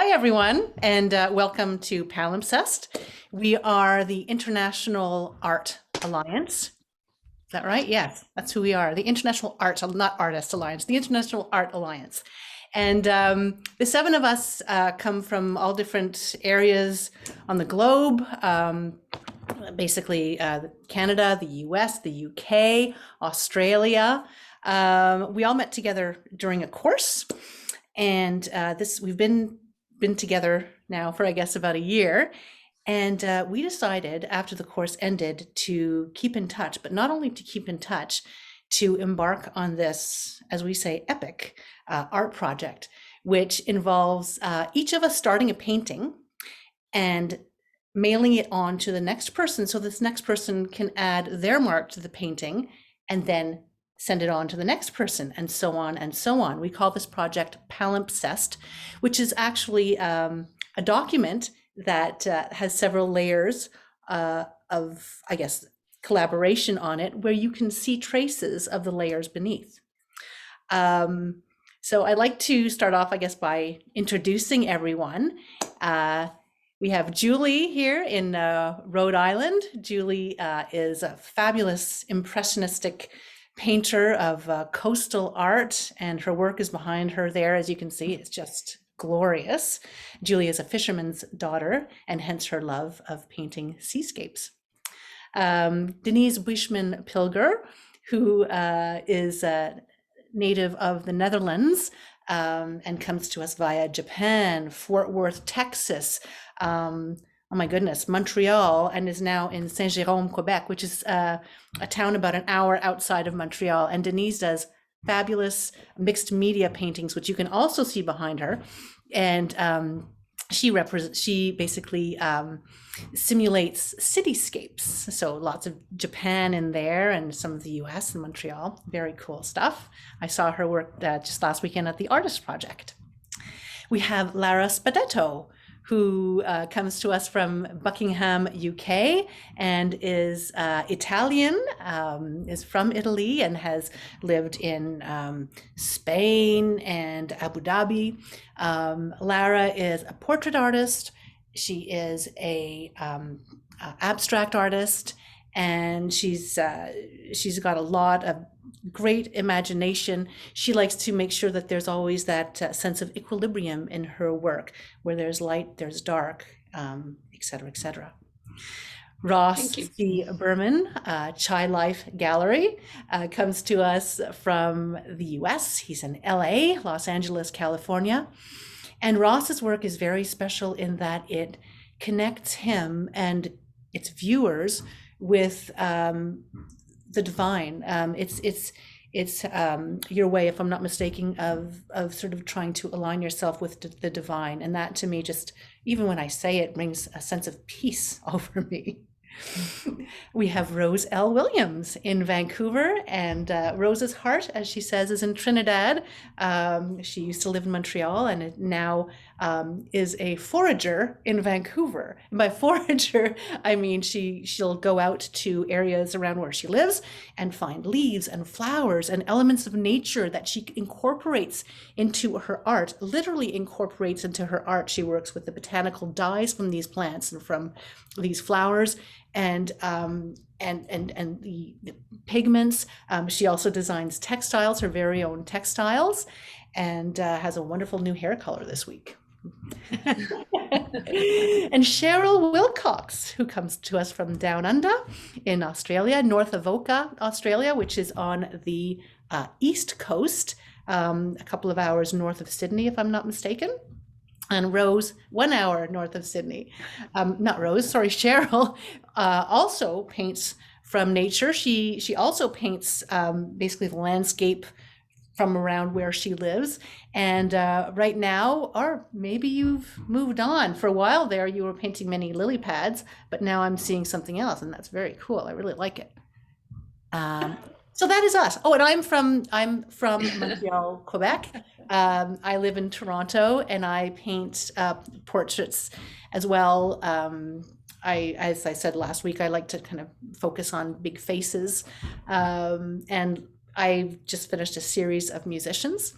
Hi, everyone, and welcome to Palimpsest. We are the International Art Alliance. Is that right? Yes, that's who we are. The International Art, not Artist Alliance, the International Art Alliance. And the seven of us come from all different areas on the globe, basically Canada, the US, the UK, Australia. We all met together during a course, and we've been together now for, I guess, about a year. And we decided after the course ended to keep in touch, but not only to keep in touch, to embark on this, as we say, epic art project, which involves each of us starting a painting and mailing it on to the next person. So this next person can add their mark to the painting and then send it on to the next person, and so on and so on. We call this project Palimpsest, which is actually a document that has several layers of, I guess, collaboration on it, where you can see traces of the layers beneath. So I'd like to start off, I guess, by introducing everyone. We have Julie here in Rhode Island. Julie is a fabulous impressionistic painter of coastal art, and her work is behind her there. As you can see, it's just glorious. Julie is a fisherman's daughter, and hence her love of painting seascapes. Denise Bushman-Pilger, who is a native of the Netherlands and comes to us via Japan, Fort Worth, Texas, oh my goodness, Montreal, and is now in Saint-Jérôme, Quebec, which is a town about an hour outside of Montreal. And Denise does fabulous mixed media paintings, which you can also see behind her. And she basically simulates cityscapes. So lots of Japan in there and some of the US and Montreal. Very cool stuff. I saw her work just last weekend at the Artist Project. We have Lara Spadetto, who comes to us from Buckingham, UK, and is Italian, is from Italy, and has lived in Spain and Abu Dhabi. Lara is a portrait artist. She is a abstract artist, and she's got a lot of great imagination. She likes to make sure that there's always that sense of equilibrium in her work, where there's light, there's dark, et cetera, et cetera. Ross C. Berman, Chai Life Gallery, comes to us from the US. He's in LA, Los Angeles, California. And Ross's work is very special in that it connects him and its viewers with the divine. It's your way, if I'm not mistaken, of sort of trying to align yourself with the divine. And that, to me, just, even when I say it, brings a sense of peace over me. We have Rose L. Williams in Vancouver, and Rose's heart, as she says, is in Trinidad. She used to live in Montreal and now is a forager in Vancouver. And by forager, I mean she'll go out to areas around where she lives and find leaves and flowers and elements of nature that she incorporates into her art, literally incorporates into her art. She works with the botanical dyes from these plants and from these flowers, and the pigments. She also designs textiles, her very own textiles, and has a wonderful new hair color this week. And Cheryl Wilcox, who comes to us from Down Under in Australia, north of Oka, Australia, which is on the east coast, a couple of hours north of Sydney, if I'm not mistaken. And Rose, 1 hour north of Sydney. Cheryl also paints from nature. She also paints basically the landscape from around where she lives. And right now, or maybe you've moved on. For a while there, you were painting many lily pads, but now I'm seeing something else, and that's very cool. I really like it. So that is us. Oh, and I'm from Montreal, Quebec. I live in Toronto, and I paint portraits as well. As I said last week, I like to kind of focus on big faces, and I just finished a series of musicians.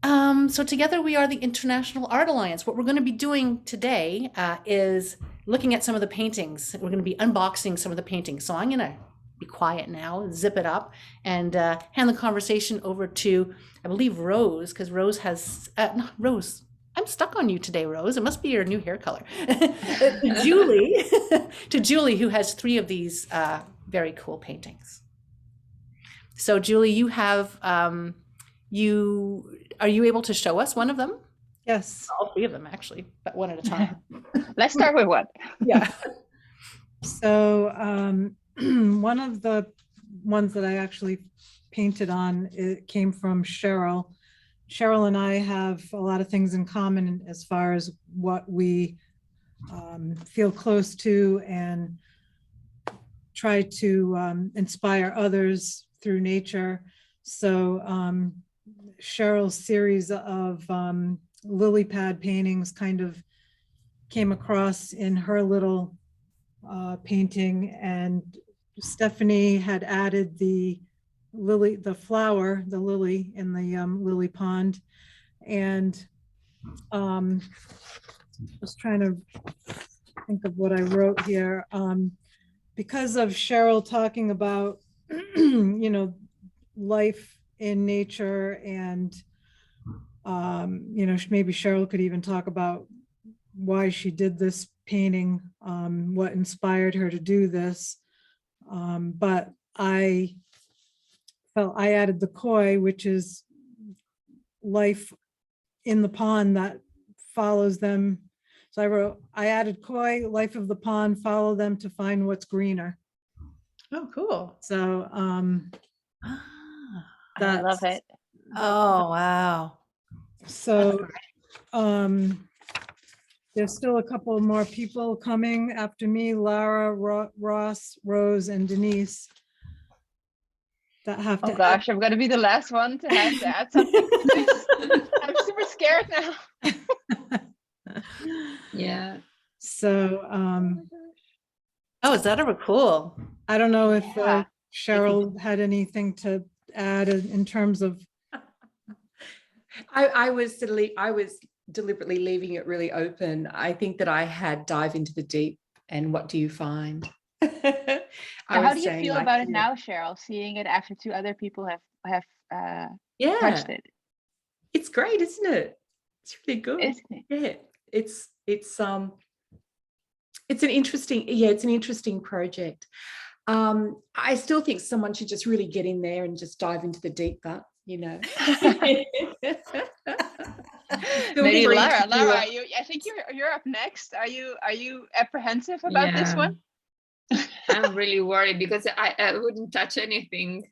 So together we are the International Art Alliance. What we're going to be doing today is looking at some of the paintings. We're going to be unboxing some of the paintings. So I'm going to be quiet now, zip it up, and hand the conversation over to, I believe, Rose, because Rose has, no, Rose, I'm stuck on you today, Rose. It must be your new hair color. Julie, to Julie, who has 3 of these very cool paintings. So Julie, you have, are you able to show us one of them? Yes. All 3 of them, actually, but one at a time. Let's start with one. Yeah. So one of the ones that I actually painted on, it came from Cheryl. Cheryl and I have a lot of things in common as far as what we feel close to and try to inspire others through nature. So Cheryl's series of lily pad paintings kind of came across in her little painting, and Stephanie had added the lily, the flower, the lily in the lily pond. And just trying to think of what I wrote here. Because of Cheryl talking about, you know, life in nature, and you know, maybe Cheryl could even talk about why she did this painting, what inspired her to do this. But I felt I added the koi, which is life in the pond that follows them. So I wrote, I added koi, life of the pond, follow them to find what's greener. Oh, cool. So I love it. Oh, wow. So there's still a couple more people coming after me, Lara, Ross, Rose, and Denise, that have to Oh gosh, I'm gonna be the last one to have to add something to this. I'm super scared now. Yeah. So Oh, is that ever cool? I don't know if Yeah. Cheryl had anything to add in terms of. I was deliberately leaving it really open. I think that I had dive into the deep and what do you find? How do you feel about it now, Cheryl, seeing it after 2 other people have Yeah, touched it? it's great, isn't it? It's really good. Isn't it? Yeah, it's an interesting project. I still think someone should just really get in there and just dive into the deeper, you know. Maybe Lara, I think you're up next. Are you apprehensive about this one? I'm really worried because I wouldn't touch anything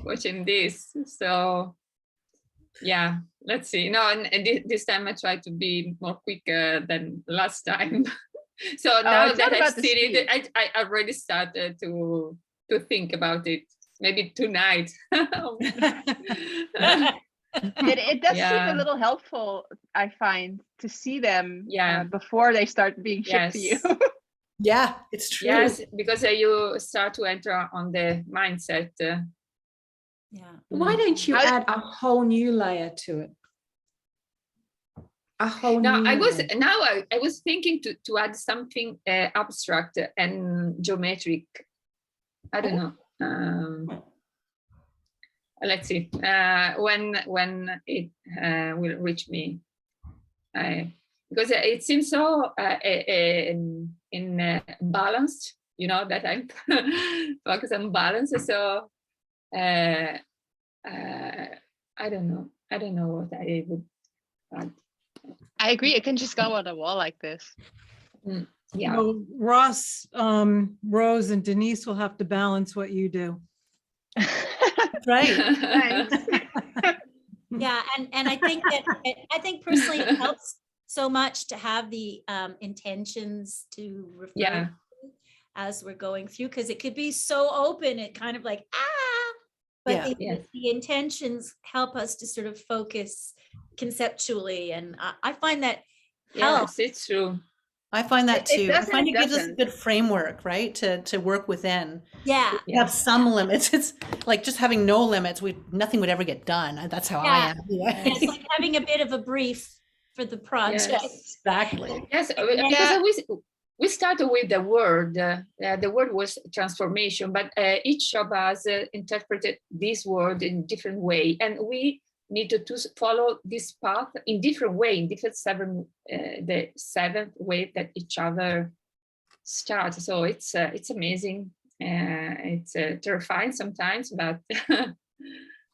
watching this. So yeah, let's see. No, and this time I try to be more quicker than last time. So now that I've seen it, I already started to think about it. Maybe tonight. It does seem a little helpful, I find, to see them before they start being shipped to you. Yeah, it's true. Yes, because you start to enter on the mindset. Why don't you add a whole new layer to it? A whole new layer. I was thinking to add something abstract and geometric. I don't know. Let's see when it will reach me. Because it seems so in balanced, you know, that I'm focused on balance. So I don't know what I would add. I agree. It can just go on a wall like this. Yeah. Well, Ross, Rose, and Denise will have to balance what you do. Right. Yeah, and I think that I think personally it helps so much to have the intentions to refer to as we're going through, because it could be so open, it kind of like but the intentions help us to sort of focus conceptually, and I find that helps. Yes, it's true. I find that It too. I does and find it it gives us a doesn't. good framework, right? To work within. Yeah. We have some limits. It's like just having no limits, nothing would ever get done. That's how I Yeah. am. It's like having a bit of a brief for the project. Yes. Exactly. Yes, Yeah. because we started with the word. The word was transformation, but each of us interpreted this word in different way, and we needed to follow this path in different way, in different the seventh way that each other starts. So it's amazing. It's terrifying sometimes, but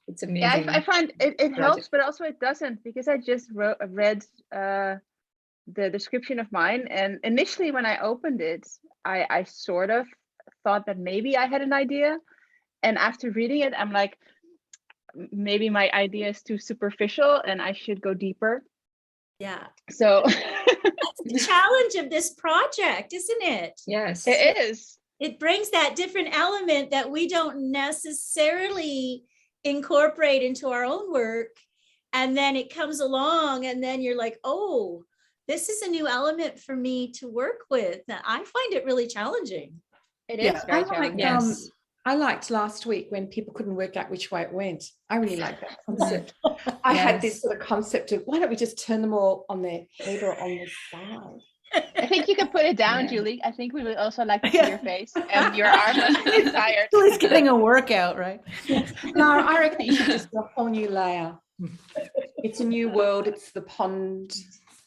it's amazing. Yeah, I find it helps, project. but also it doesn't, because I just read the description of mine, and initially when I opened it, I sort of thought that maybe I had an idea, and after reading it, I'm like, maybe my idea is too superficial and I should go deeper. Yeah. So That's the challenge of this project, isn't it? Yes, it is. It brings that different element that we don't necessarily incorporate into our own work. And then it comes along and then you're like, oh, this is a new element for me to work with. I find it really challenging. It is very challenging. yes. I liked last week when people couldn't work out which way it went. I really like that concept. I had this sort of concept of why don't we just turn them all on their head or on the side? I think you can put it down, Yeah. Julie. I think we would also like to see your face, and your arm must be tired. Julie's getting a workout, right? No, I reckon you should just do a whole new layer. It's a new world. It's the pond.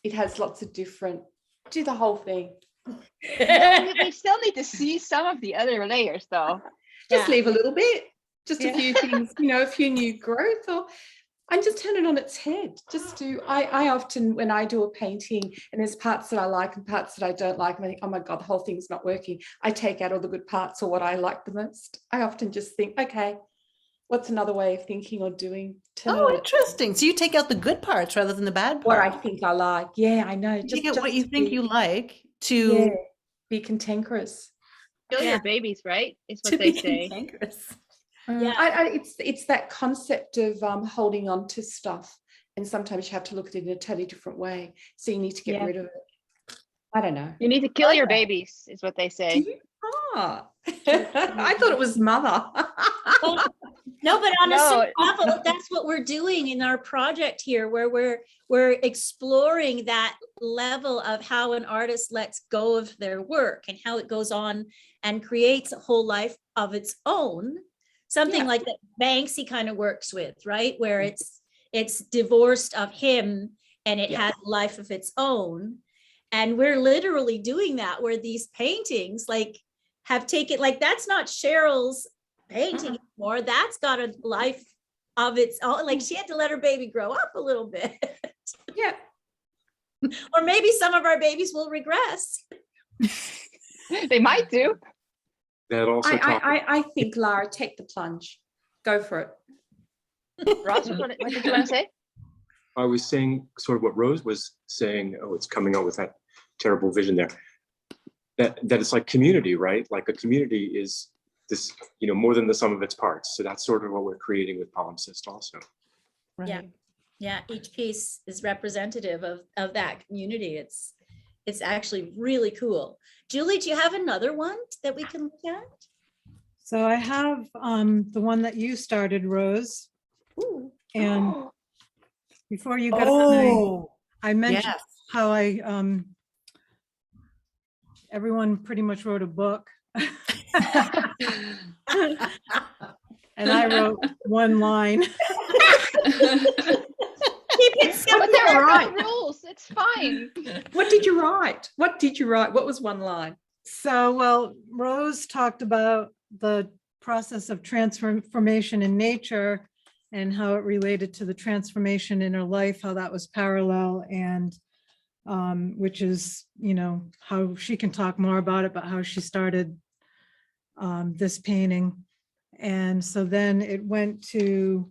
It has lots of different. Do the whole thing. We still need to see some of the other layers, though. Just Yeah. leave a little bit. Just Yeah. a few things, a few new growth, and just turn it on its head. Just do. I often, when I do a painting and there's parts that I like and parts that I don't like, and I think, oh my God, the whole thing's not working. I take out all the good parts or what I like the most. I often just think, okay, what's another way of thinking or doing? Oh, interesting. So you take out the good parts rather than the bad What I parts. think I like. Yeah, I know. You get what you think you like Yeah, be cantankerous. Kill Yeah. your babies, right? Is to what they be say. cantankerous. Yeah. It's that concept of holding on to stuff, and sometimes you have to look at it in a totally different way. So you need to get Yeah. rid of it. I don't know. You need to kill your babies, is what they say. Do you? Ah, I thought it was mother. No, but on a No. simple level, that's what we're doing in our project here, where we're exploring that level of how an artist lets go of their work and how it goes on and creates a whole life of its own. Something Yeah. like that Banksy kind of works with, right? Where it's divorced of him and it Yeah. has a life of its own. And we're literally doing that, where these paintings have taken, that's not Cheryl's painting anymore. That's got a life of its own. Like, she had to let her baby grow up a little bit. Yeah. Or maybe some of our babies will regress. They might do. That also I think, Lara, take the plunge. Go for it. Ross, what did you want to say? I was saying sort of what Rose was saying. Oh, it's coming out with that terrible vision there. That it's like community, right? Like a community is this, more than the sum of its parts. So that's sort of what we're creating with Palimpsest also. Right. Yeah. Yeah, each piece is representative of that community. It's actually really cool. Julie, do you have another one that we can look at? So I have the one that you started, Rose. Ooh. And before you got on, I mentioned yes. how everyone pretty much wrote a book. And I wrote one line. Keep it simple. But there are right. no rules. It's fine. What did you write? What was one line? So, well, Rose talked about the process of transformation in nature and how it related to the transformation in her life, how that was parallel, and which is, how she can talk more about it, but how she started this painting. And so then it went to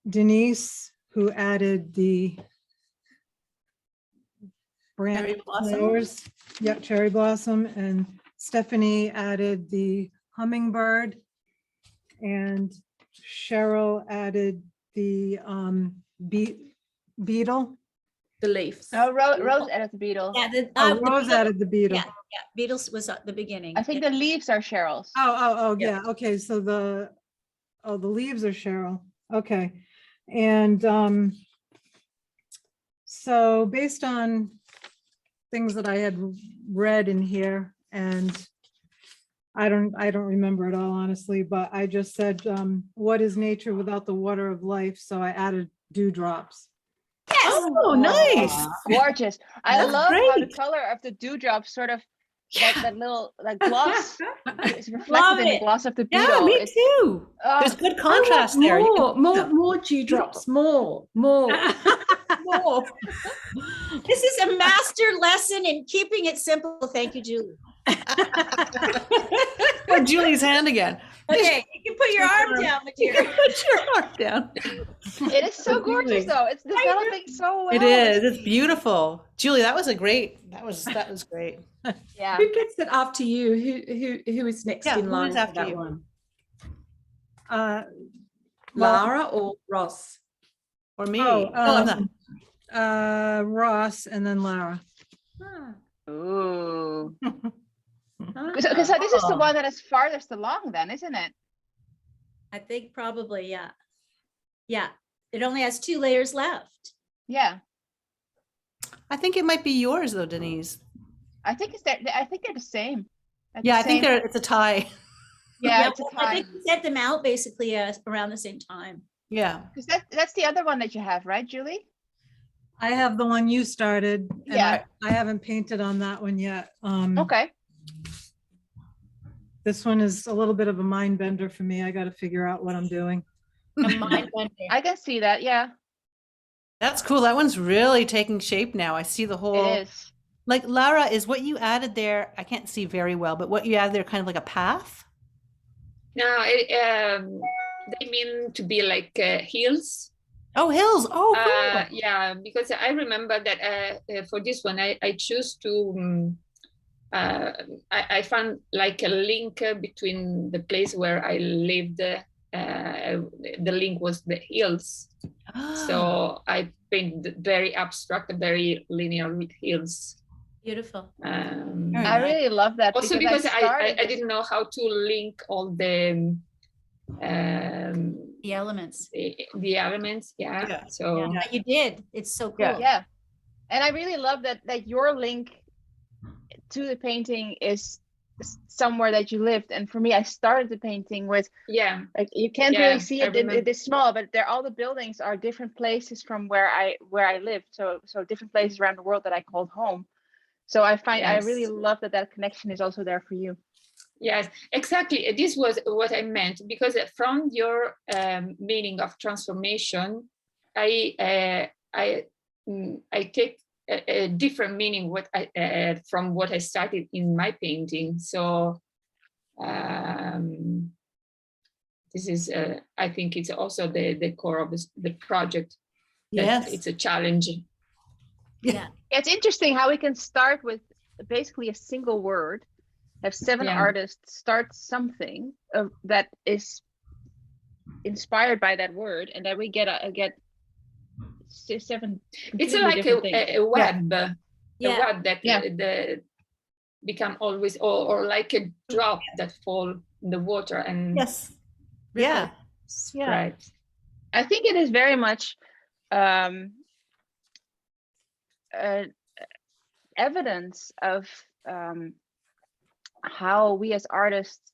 Denise, who added the branch Cherry blossom. flowers. Yep, cherry blossom. And Stephanie added the hummingbird. And Cheryl added the beetle. The leaves. No, Rose added the beetle. Yeah, the, Oh, the Rose beetle- added the beetle. Yeah, Beatles was at the beginning. I think the leaves are Cheryl's. Oh, Yeah. yeah, okay, so the leaves are Cheryl, okay. And so based on things that I had read in here, and I don't remember it all honestly, but I just said, what is nature without the water of life? So I added dewdrops. Oh, nice. Gorgeous. I That's love how the great. color of the dewdrop sort of Yeah, that little like gloss is Love reflected in the it. gloss of the yeah, beetle. me It's- too. oh, There's good I want contrast there. You can- more dewdrops, more. More. This is a master lesson in keeping it simple. Thank you, Julie. Oh, Julie's hand again. Okay, you can put your arm down, You Madeira. can put your arm down. it is so gorgeous though. It's developing so well. It is. It's beautiful. Julie, that was great. That was great. Yeah. Who gets it after you? Who is next Yeah, in who line is for after that you? one? Well, Lara or Ross? Or me. Oh, I'm not. Ross and then Lara. Ooh. Because this is the one that is farthest along then, isn't it? I think probably, yeah. Yeah, it only has 2 layers left. Yeah. I think it might be yours though, Denise. I think I think they're the same. At the Yeah, I think same- it's a tie. Yeah, it's a well, I tie. think we sent them out basically around the same time. Yeah. Because that's the other one that you have, right, Julie? I have the one you started. and Yeah. I haven't painted on that one yet. Okay. This one is a little bit of a mind bender for me. I got to figure out what I'm doing. A mind bender. I can see that. Yeah, That's cool. That one's really taking shape now. I see the whole, it is. like Lara, is what you added there. I can't see very well, but what you added there kind of like a path. No, they mean to be like hills. Oh, hills. Oh, cool. Yeah, because I remember that for this one, I choose to, I found like a link between the place where I lived. The link was the hills. So I painted very abstract, very linear hills. Beautiful. Very I nice. really love that. Also because I started this- didn't know how to link all the The elements. the elements. Yeah. Yeah. So Yeah, but you did. It's so cool. Yeah. Yeah, and I really love that your link to the painting is somewhere that you lived. And for me, I started the painting with yeah. like you can't Yeah, really see I it. remember. It is small, but all the buildings are different places from where I lived. So different places around the world that I called home. So I really Yes. love that connection is also there for you. Yes, exactly. This was what I meant, because from your meaning of transformation, I take a different meaning from what I started in my painting. So this is, I think it's also the core of the project. that Yes. It's a challenge. It's interesting how we can start with basically a single word, have 7 Yeah. artists start something that is inspired by that word, and then we get 7 It's completely like different things. a web. Yeah. A web that Yeah. become always or like a drop that fall in the water and Yes. Yeah. spread. I think it is very much evidence of how we as artists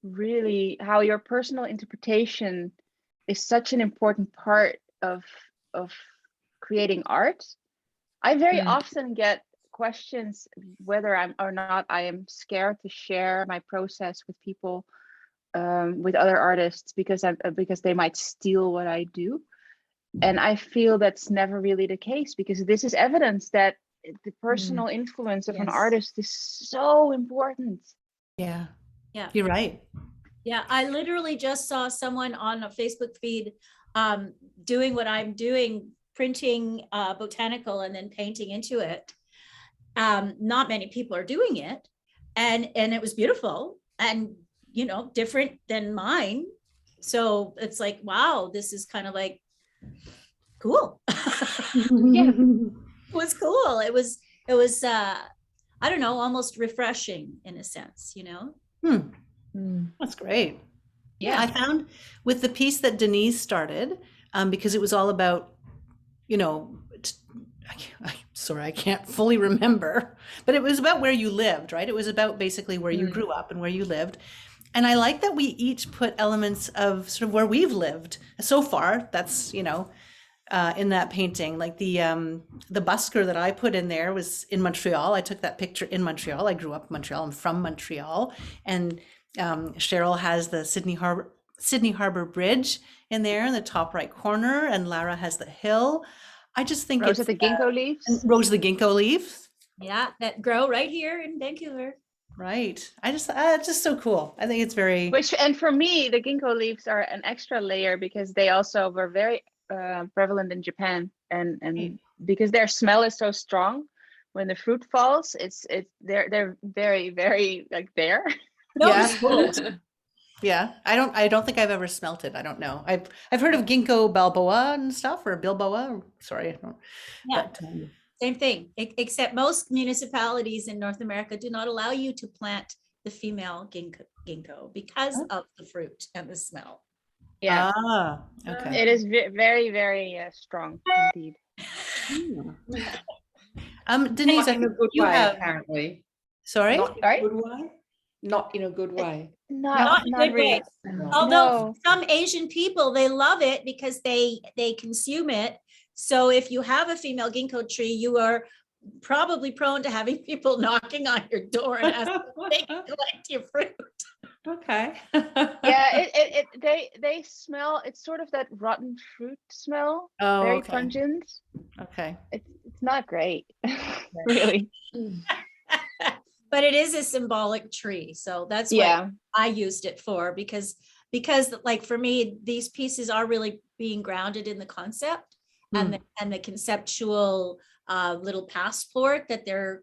really, how your personal interpretation is such an important part of creating art. I very often get questions whether I am scared to share my process with people, with other artists, because they might steal what I do. And I feel that's never really the case, because this is evidence that the personal influence of an Yes. artist is so important. Yeah. Yeah. You're right. Yeah, I literally just saw someone on a Facebook feed doing what I'm doing, printing botanical and then painting into it. Not many people are doing it, and it was beautiful and different than mine. So it's like, wow, this is kind of like cool. Yeah. was cool. It was I don't know, almost refreshing in a sense, you know? That's great. Yeah. I found with the piece that Denise started, because it was all about, you know, sorry, I can't fully remember, but it was about where you lived, right? It was about basically where you grew up and where you lived. And I like that we each put elements of sort of where we've lived so far. That's, you know, in that painting, like the busker that I put in there was in Montreal. I took that picture in Montreal. I grew up in Montreal. I'm from Montreal. And Cheryl has the Sydney Harbor Bridge in there in the top right corner, and Lara has the hill. I just think Rose of the ginkgo leaves. Rose of the ginkgo leaves. Yeah, that grow right here in Vancouver. Right. it's just so cool. I think it's very. And for me, the ginkgo leaves are an extra layer because they also were very prevalent in Japan, and because their smell is so strong, when the fruit falls, they're very, very like there. Yeah. Yeah. I don't think I've ever smelt it. I don't know. I've heard of ginkgo balboa and stuff, or bilboa. Sorry. I don't, Yeah. but, Same thing, except most municipalities in North America do not allow you to plant the female ginkgo because of the fruit and the smell. Yeah. Okay. It is very, very strong indeed. Denise, Not in a good you way, have, apparently. sorry? Not in a good way. Not in a good way. Not in a good way. really. Although No. some Asian people, they love it because they consume it. So if you have a female ginkgo tree, you are probably prone to having people knocking on your door and asking if they can collect your fruit. Okay. Yeah, they smell. It's sort of that rotten fruit smell. Oh, Very okay. pungent. Okay. It's not great, really. But it is a symbolic tree. So that's what Yeah. I used it for, because like for me, these pieces are really being grounded in the concept and the conceptual little passport that they're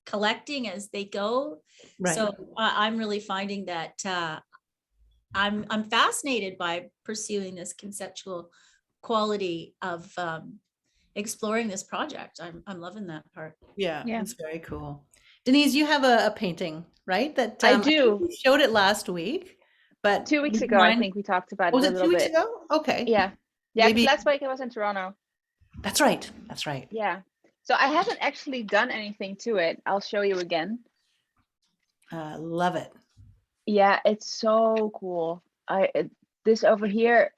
collecting as they go. Right. So I'm really finding that I'm fascinated by pursuing this conceptual quality of exploring this project. I'm loving that part. Yeah, Yeah. it's very cool. Denise, you have a painting, right? That I think do. you showed it last week, but 2 weeks would ago, I mind- think we talked about was it a it 2 little weeks bit. ago? Okay. Yeah. Yeah, 'cause Maybe- last week I was in Toronto. That's right. That's right. Yeah. So I haven't actually done anything to it. I'll show you again. Love it. Yeah, it's so cool. This over here,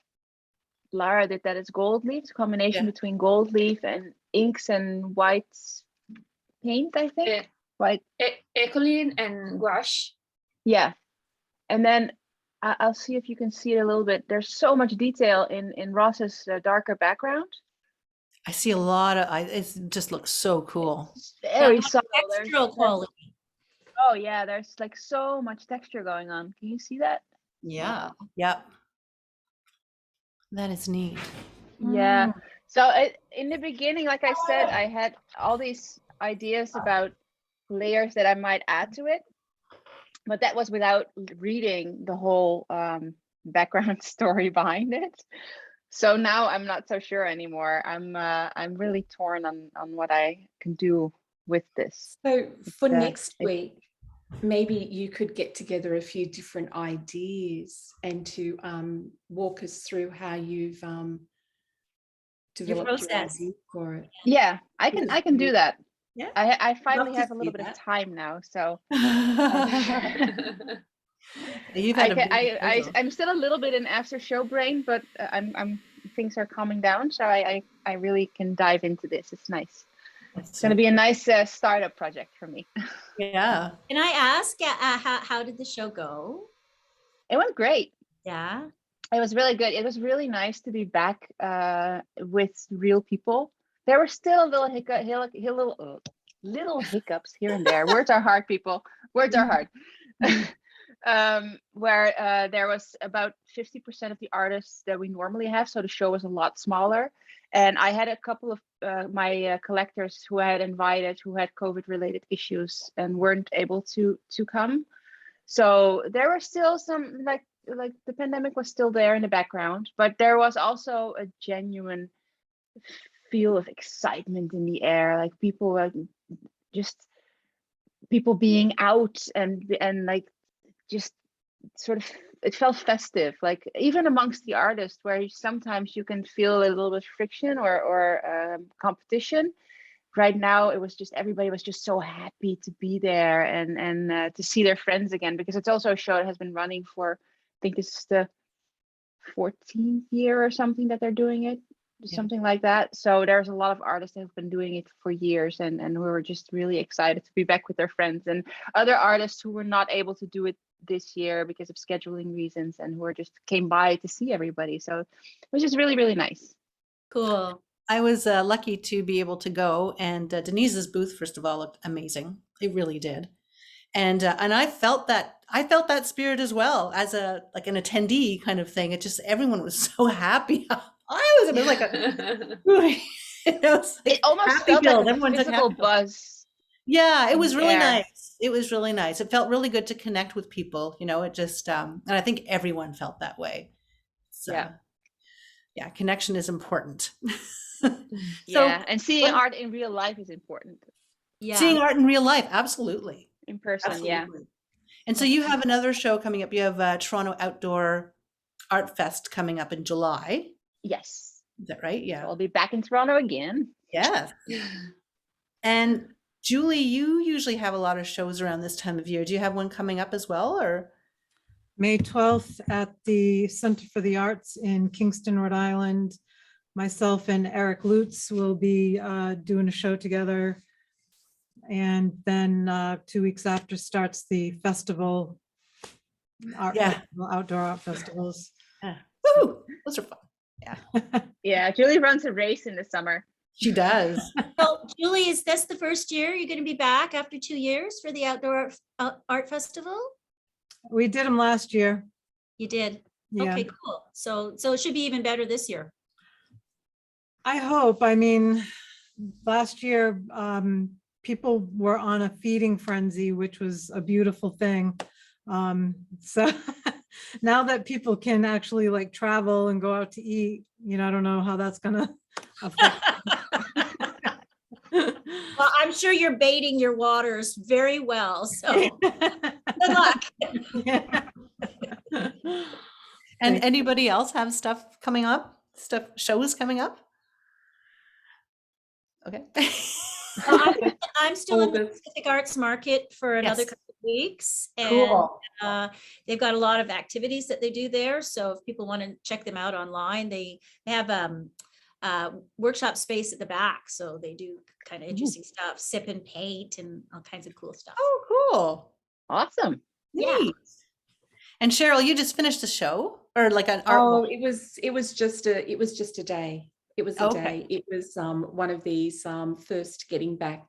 Lara did that. It's gold leaf, it's a combination Yeah. between gold leaf and inks and white paint, I think. Yeah. White. Ecoline and gouache. Yeah. And then I'll see if you can see it a little bit. There's so much detail in Ross's darker background. I see a lot of. It just looks so cool. It's very Yeah, subtle. Textural quality. Oh yeah, there's like so much texture going on. Can you see that? Yeah. Yep. That is neat. Yeah. So in the beginning, like I said, I had all these ideas about layers that I might add to it, but that was without reading the whole background story behind it. So now I'm not so sure anymore. I'm really torn on what I can do with this. So for Yeah, next week, maybe you could get together a few different ideas and to walk us through how you've developed your process. idea for it. Yeah, I can do that. Yeah. I finally to have a see little bit of that. time now, so You've had a big proposal. I'm still a little bit in after show brain, but I'm things are calming down, so I really can dive into this. It's nice. It's going to be a nice startup project for me. Yeah. Can I ask, how did the show go? It went great. Yeah. It was really good. It was really nice to be back with real people. There were still little little hiccups here and there. Words are hard, people. Words are hard. Where there was about 50% of the artists that we normally have, so the show was a lot smaller. And I had a couple of my collectors who I had invited who had COVID-related issues and weren't able to come. So there were still some like the pandemic was still there in the background, but there was also a genuine feel of excitement in the air, like people like just people being out and like just sort of, it felt festive, like even amongst the artists where sometimes you can feel a little bit friction or competition. Right now it was just, everybody was just so happy to be there and to see their friends again, because it's also a show that has been running for, I think this is the 14th year or something that they're doing it, something like that. So there's a lot of artists that have been doing it for years, and we were just really excited to be back with their friends and other artists who were not able to do it this year because of scheduling reasons, and who were just came by to see everybody. So it was just really, really nice. Cool. I was lucky to be able to go, and Denise's booth, first of all, looked amazing. It really did, and I felt that spirit as well as an attendee kind of thing. It just, everyone was so happy. I was a bit like a, it was like It almost happy felt feels. like a Everyone took physical happy feels. buzz. Yeah, it was really Yeah. nice. It was really nice. It felt really good to connect with people. It just, and I think everyone felt that way. So, yeah, connection is important. Yeah, and seeing when- art in real life is important. Yeah. Seeing art in real life, absolutely. In person, yeah. Absolutely. And so you have another show coming up. You have Toronto Outdoor Art Fest coming up in July. Yes. Is that right? So Yeah. I'll be back in Toronto again. Yes. And Julie, you usually have a lot of shows around this time of year. Do you have one coming up as well, or? May 12th at the Center for the Arts in Kingston, Rhode Island. Myself and Eric Lutz will be doing a show together. And then 2 weeks after starts the festival, outdoor art festivals. Woo, those are fun. Yeah, Yeah, Julie runs a race in the summer. she does. So Julie, is this the first year you're going to be back after 2 years for the Outdoor Art Festival? We did them last year. You did? Yeah. Okay, cool. So it should be even better this year. I hope. I mean, last year, people were on a feeding frenzy, which was a beautiful thing. So now that people can actually like travel and go out to eat, I don't know how that's gonna affect. Well, I'm sure you're baiting your waters very well. So good luck. And anybody else have stuff coming up? Shows coming up? Okay. Well, I'm still in the August. Pacific Arts Market for another Yes. couple of weeks. And Cool. they've got a lot of activities that they do there. So if people want to check them out online, they have workshop space at the back. So they do kind of interesting stuff, sip and paint and all kinds of cool stuff. Oh, cool. Awesome. Yeah. Neat. And Cheryl, you just finished the show, or like an art Oh, walk? it was just a day. It was a Okay. day. It was one of these first getting back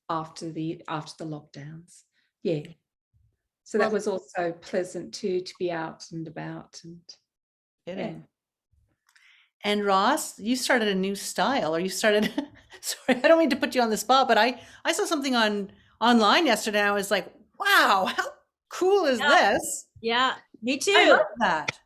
after the lockdowns. Yeah. So that Well- was also pleasant too, to be out and about and Kidding. And Ross, you started a new style, or you started, sorry, I don't mean to put you on the spot, but I saw something online yesterday. And I was like, wow, how cool is Yeah. this? Yeah, me too. I love that.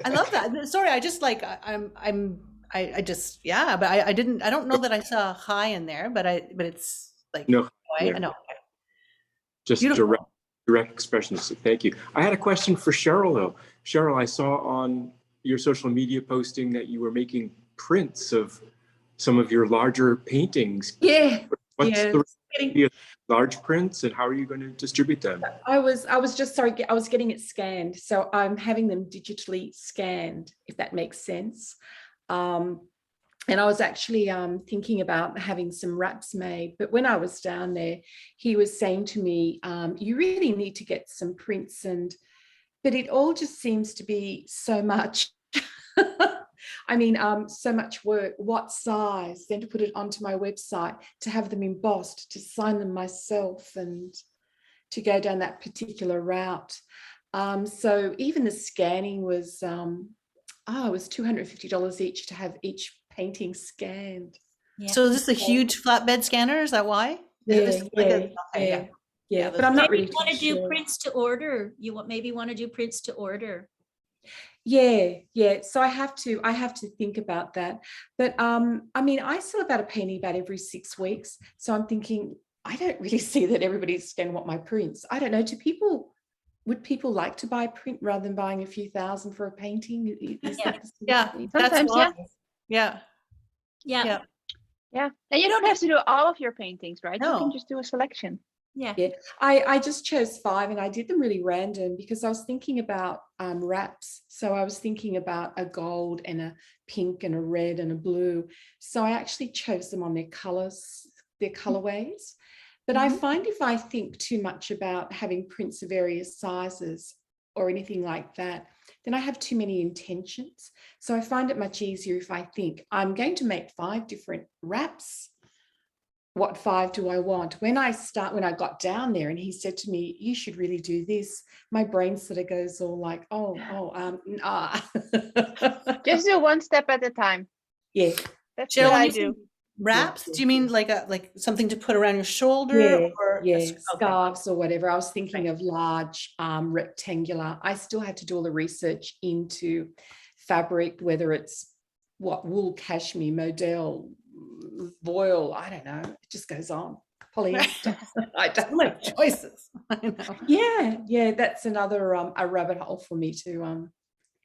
I love that. Sorry, I just like, I just, yeah, but I don't know that I saw high in there, but it's like, No, I yeah. know. just Beautiful. direct expressions. Thank you. I had a question for Cheryl though. Cheryl, I saw on your social media posting that you were making prints of some of your larger paintings. yeah. What's yeah. the Getting- idea of large prints and how are you going to distribute them? I was getting it scanned. So I'm having them digitally scanned, if that makes sense. And I was actually thinking about having some wraps made. But when I was down there, he was saying to me, you really need to get some prints, but it all just seems to be so much. I mean, so much work. What size? Then to put it onto my website, to have them embossed, to sign them myself, and to go down that particular route. So even the scanning was, it was $250 each to have each painting scanned. Yeah. So is this a huge flatbed scanner? Is that why? This is like okay, Yeah, Yeah, but I'm not Maybe really you want to do sure. prints to order. Maybe want to do prints to order. Yeah. So I have to think about that. But I mean, I sell about a painting about every 6 weeks. So I'm thinking, I don't really see that everybody's going to want my prints. I don't know. Would people like to buy a print rather than buying a few thousand for a painting? Is Yeah. that the sort of Yeah, thing? that's Sometimes, why. yeah. Yeah, Yeah. yeah. Yeah. And you don't have to do all of your paintings, right? You can No. just do a selection. Yeah. Yeah, I just chose 5 and I did them really random because I was thinking about wraps. So I was thinking about a gold and a pink and a red and a blue. So I actually chose them on their colors, their colorways. But I find if I think too much about having prints of various sizes or anything like that, then I have too many intentions. So I find it much easier if I think I'm going to make 5 different wraps. What 5 do I want? When I got down there and he said to me, you should really do this, my brain sort of goes all like, Just do one step at a time. Yeah. That's Jill, what when I you say do. wraps, Yeah. do you mean like something to put around your shoulder? Yeah, Or yeah, okay. scarves or whatever. I was thinking Right. of large rectangular. I still have to do all the research into fabric, whether it's wool, cashmere, modal, voile, I don't know. It just goes on. Polyester. I So don't many know. choices. I know. Yeah, that's another a rabbit hole for me to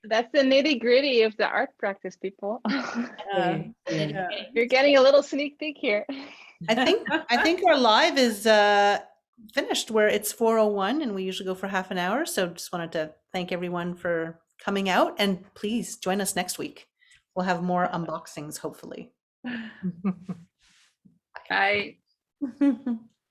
That's the nitty gritty of the art practice, people. yeah. Yeah. You're getting a little sneak peek here. I think our live is finished where it's 4:01 and we usually go for half an hour. So just wanted to thank everyone for coming out and please join us next week. We'll have more unboxings, hopefully. I